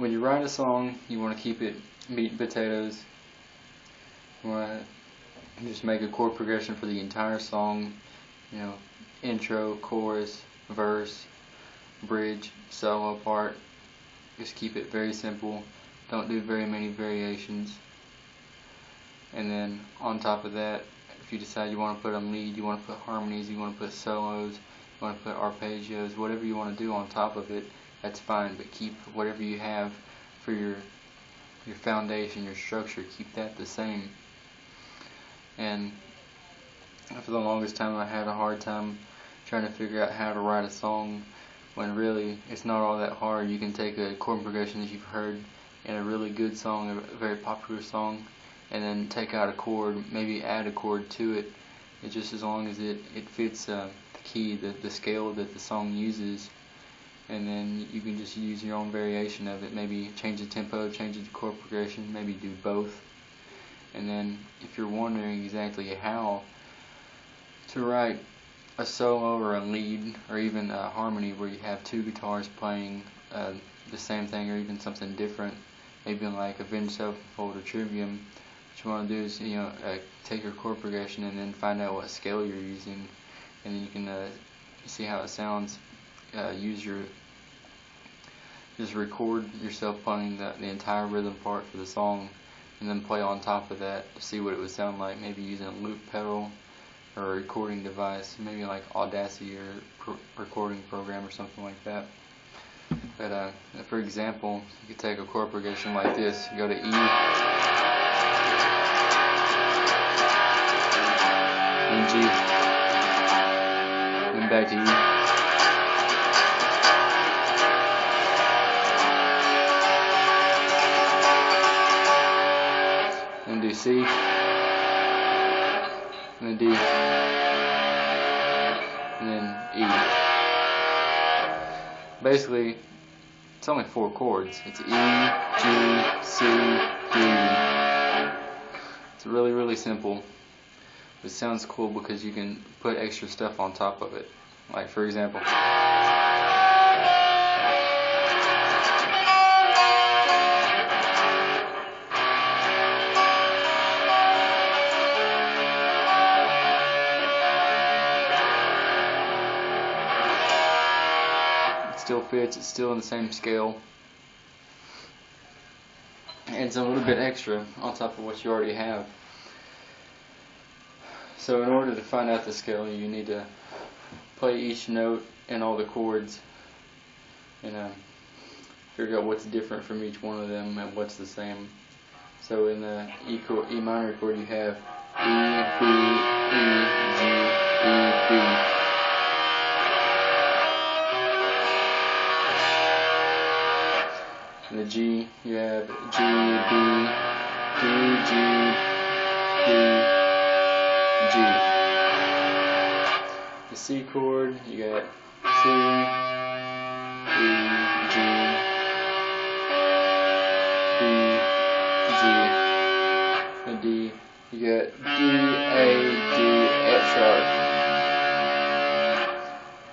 when you write a song, you want to keep it meat and potatoes. You want to just make a chord progression for the entire song, intro, chorus, verse, bridge, solo part. Just keep it very simple. Don't do very many variations. And then on top of that, if you decide you want to put a lead, you want to put harmonies, you want to put solos, you want to put arpeggios, whatever you want to do on top of it, that's fine. But keep whatever you have for your foundation, your structure, keep that the same. And for the longest time I had a hard time trying to figure out how to write a song, when really it's not all that hard. You can take a chord progression that you've heard in a really good song, a very popular song, and then take out a chord, maybe add a chord to it. It's just as long as it fits the key, the scale that the song uses, and then you can just use your own variation of it. Maybe change the tempo, change the chord progression, maybe do both. And then if you're wondering exactly how to write a solo or a lead or even a harmony where you have two guitars playing the same thing or even something different, maybe like Avenged Sevenfold or Trivium, what you want to do is take your chord progression and then find out what scale you're using, and then you can see how it sounds. Just record yourself playing the entire rhythm part for the song, and then play on top of that to see what it would sound like, maybe using a loop pedal or a recording device, maybe like Audacity or recording program or something like that. But for example, you could take a chord progression like this. You go to E, then G, then back to E. Then do C, and then D, and then E. Basically, it's only 4 chords. It's E, G, C, D. It's really, really simple. It sounds cool because you can put extra stuff on top of it. Like, for example, still fits, it's still in the same scale, and it's a little bit extra on top of what you already have. So in order to find out the scale, you need to play each note and all the chords and figure out what's different from each one of them and what's the same. So in the E minor chord you have E, B, E, G, E, B. In the G, you have G, B, D, G, B, G. The C chord, you got C, E, G, B, G. The D, you got D, A, D, F sharp.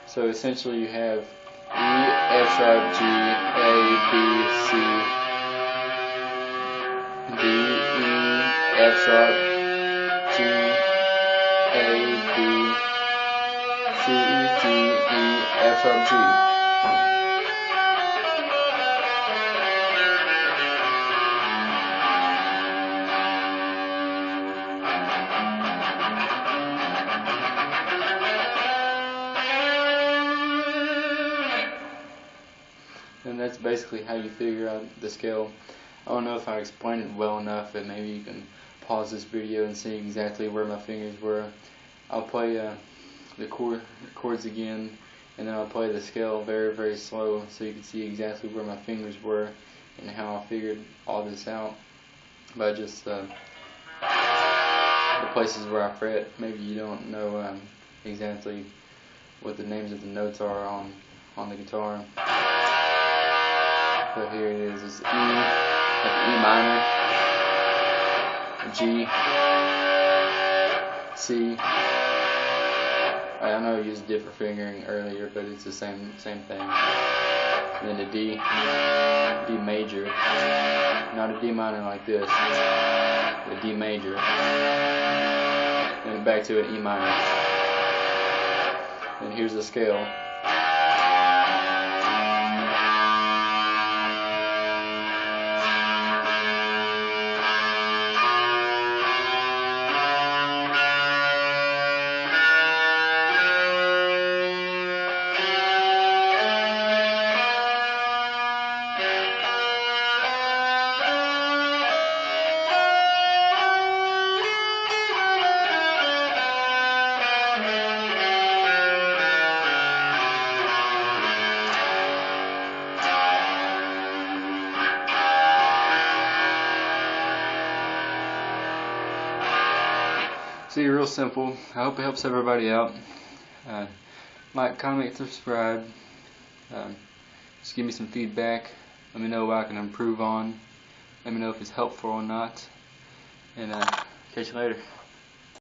So essentially you have E, F sharp, G, A, B, C, D, E, F sharp, G, A, B, C, G, E, F sharp, G. And that's basically how you figure out the scale. I don't know if I explained it well enough, but maybe you can pause this video and see exactly where my fingers were. I'll play the chords again, and then I'll play the scale very, very slow so you can see exactly where my fingers were and how I figured all this out by just the places where I fret. Maybe you don't know exactly what the names of the notes are on the guitar. So here it is. It's E, like E minor, G, C. I know I used different fingering earlier, but it's the same thing. and then a D major, not a D minor like this, but a D major, and back to an E minor. And here's the scale. See, real simple. I hope it helps everybody out. Like, comment, subscribe. Just give me some feedback. Let me know what I can improve on. Let me know if it's helpful or not. And catch you later.